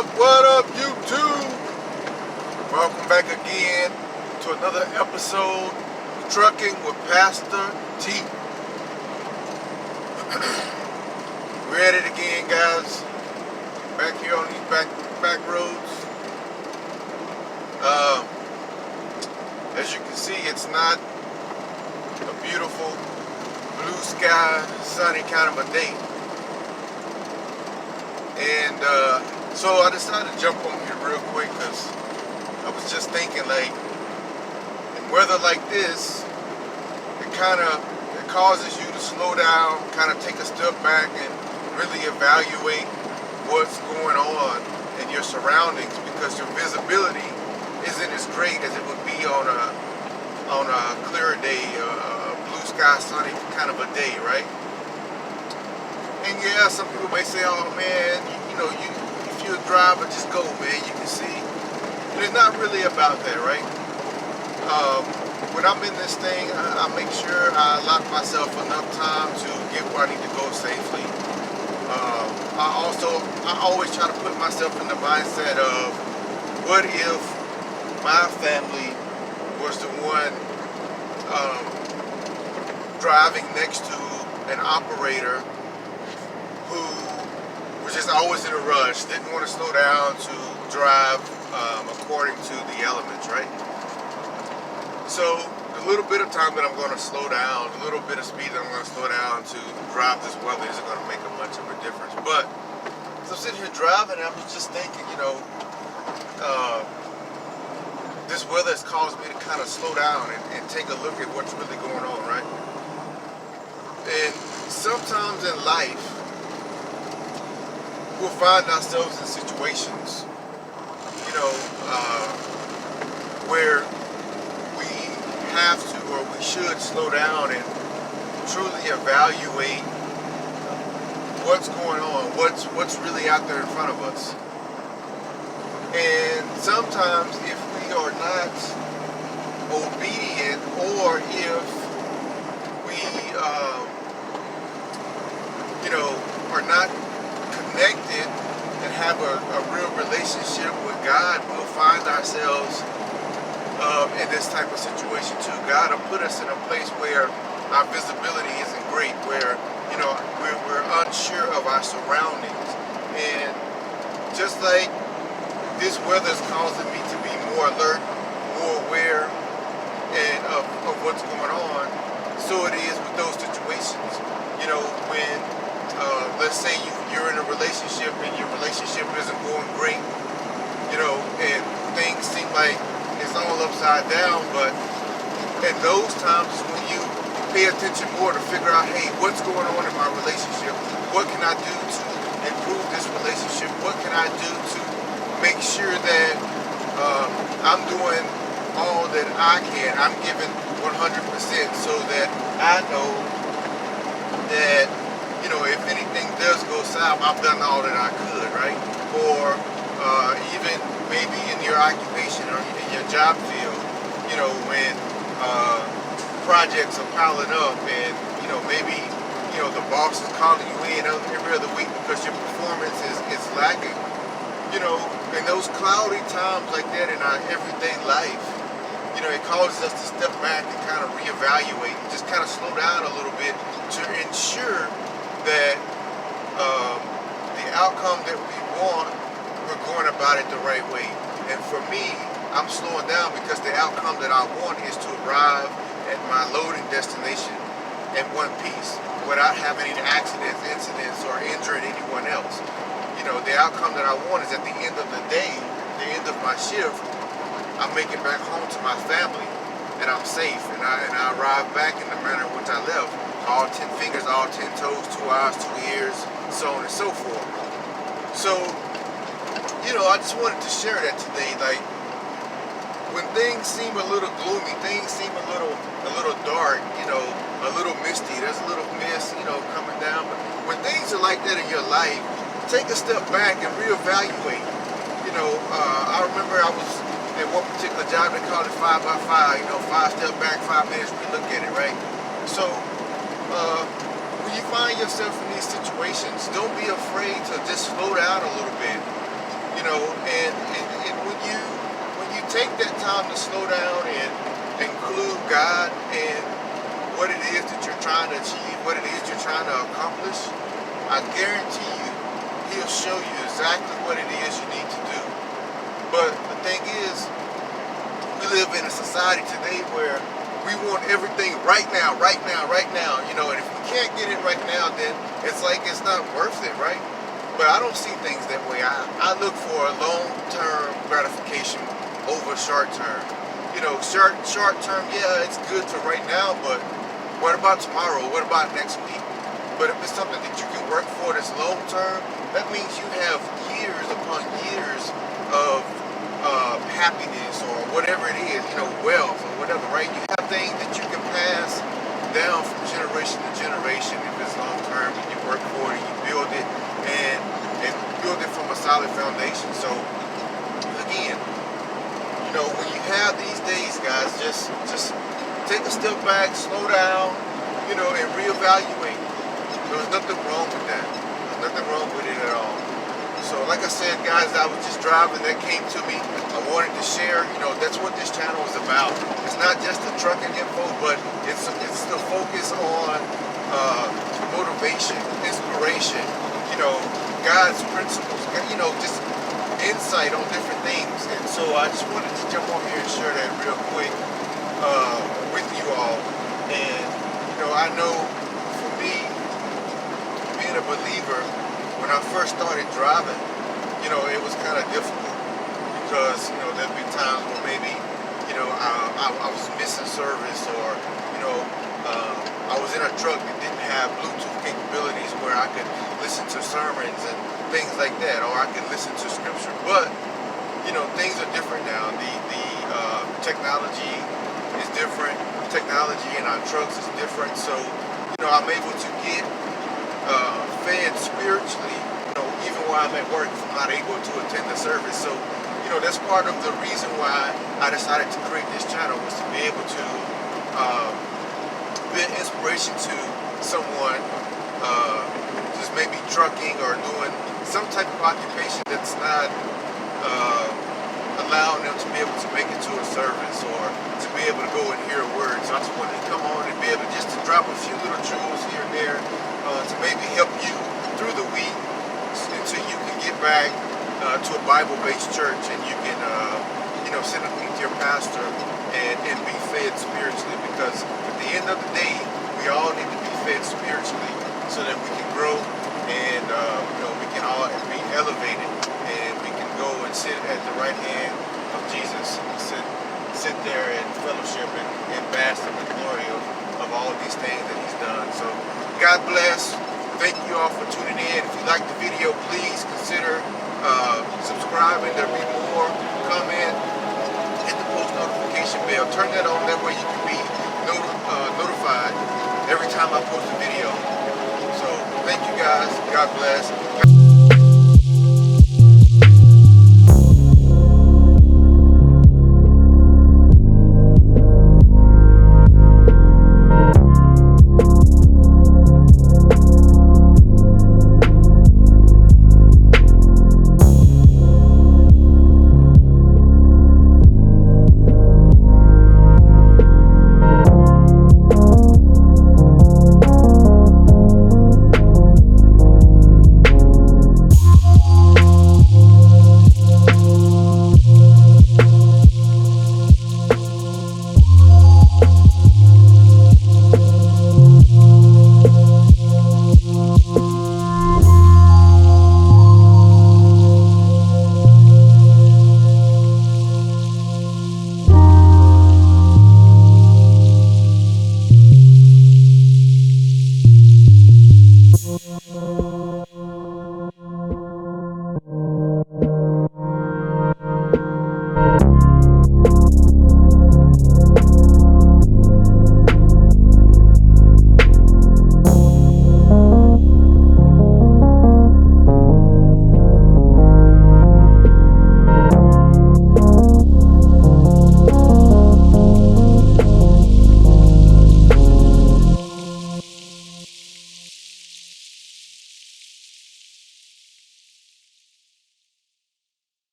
What up, YouTube? Welcome back again to another episode of Trucking with Pastor T. We're at it again, guys. Back here on these back roads. As you can see, it's not a beautiful blue sky, sunny kind of a day. And so I decided to jump on here real quick because I was just thinking, like, in weather like this, it causes you to slow down, kind of take a step back and really evaluate what's going on in your surroundings, because your visibility isn't as great as it would be on a clear day, blue sky, sunny kind of a day, right? And yeah, some people may say, oh man, if you're a driver, just go, man, you can see. But it's not really about that, right? When I'm in this thing, I make sure I lock myself enough time to get where I need to go safely. I always try to put myself in the mindset of, what if my family was the one driving next to an operator who was just always in a rush, didn't want to slow down to drive according to the elements, right? So the little bit of time that I'm going to slow down, the little bit of speed that I'm going to slow down to drive this weather isn't going to make much of a difference. But so I'm sitting here driving and I'm just thinking, this weather has caused me to kind of slow down and take a look at what's really going on, right? And sometimes in life, we'll find ourselves in situations, where we have to, or we should slow down and truly evaluate what's going on, what's really out there in front of us. And sometimes if we are not obedient, or if we, are not connected and have a real relationship with God, we'll find ourselves in this type of situation too. God will put us in a place where our visibility isn't great, where we're unsure of our surroundings. And just like this weather is causing me to be more alert, more aware, and of what's going on, so it is with those situations. When let's say you're in a relationship and your relationship isn't going great, and things seem like it's all upside down, but in those times is when you pay attention more to figure out, hey, what's going on in my relationship? What can I do to improve this relationship? What can I do to make sure that I'm doing all that I can? I'm giving 100% so that I know that, if anything does go south, I've done all that I could, right? Or even maybe in your occupation or in your job field, when projects are piling up and, maybe, the boss is calling you in every other week because your performance is lacking. In those cloudy times like that in our everyday life, it causes us to step back and kind of reevaluate and just kind of slow down a little bit to ensure that the outcome that we want, we're going about it the right way. And for me, I'm slowing down because the outcome that I want is to arrive at my loading destination in one piece without having any accidents, incidents, or injuring anyone else. The outcome that I want is at the end of the day, the end of my shift, I'm making back home to my family and I'm safe, and I arrive back in the manner in which I left. All 10 fingers, all 10 toes, 2 eyes, 2 ears, so on and so forth. So, I just wanted to share that today. Like, when things seem a little gloomy, things seem a little dark, a little misty, there's a little mist, coming down. But when things are like that in your life, take a step back and reevaluate. I remember I was at one particular job, they called it 5 by 5, 5 step back, 5 minutes, relook at it, right? So, when you find yourself in these situations, don't be afraid to just slow down a little bit. And when you take that time to slow down and include God in what it is that you're trying to achieve, what it is you're trying to accomplish, I guarantee you, He'll show you exactly what it is you need to do. But the thing is, we live in a society today where we want everything right now, right now, right now, and if we can't get it right now, then it's like it's not worth it, right? But I don't see things that way. I look for a long-term gratification over short-term. Short-term, yeah, it's good for right now, but what about tomorrow? What about next week? But if it's something that you can work for that's long-term, that means you have years upon years of happiness or whatever it is, wealth or whatever, right? You have things that you can pass down from generation to generation if it's long-term and you work for it and you build it and build it from a solid foundation. So again, when you have these days, guys, just take a step back, slow down, and reevaluate. There's nothing wrong with that. There's nothing wrong with it at all. So like I said, guys, I was just driving, that came to me. I wanted to share, that's what this channel is about. It's not just the trucking info, but it's the focus on motivation, inspiration, God's principles, just insight on different things. And so I just wanted to jump on here and share that real quick with you all. And, I know for me, being a believer, when I first started driving, it was kind of difficult because, there'd be times where maybe, I was missing service or, I was in a truck that didn't have Bluetooth capabilities where I could listen to sermons and things like that, or I could listen to scripture. But, things are different now. The technology is different. Technology in our trucks is different. So, I'm able to get fed spiritually, even while I'm at work, if I'm not able to attend the service. So, that's part of the reason why I decided to create this channel, was to be able to be an inspiration to someone just maybe trucking or doing some type of occupation that's not allowing them to be able to make it to a service or to be able to go and hear a word. So I just wanted to come on and be able just to drop a few little truths here and there to maybe help you through the week until you can get back to a Bible-based church and you can, sit and meet your pastor and be fed spiritually, because at the end of the day, we all need to be fed spiritually so that we can grow and, we can all be elevated and we can go and sit at the right hand of Jesus and sit there and fellowship and bask in the glory of all these things that He's done. So God bless. Thank you all for tuning in. If you like the video, please consider subscribing. There'll be more. Comment, hit the post notification bell, turn that on, that way you can be notified every time I post a video. So thank you guys. God bless.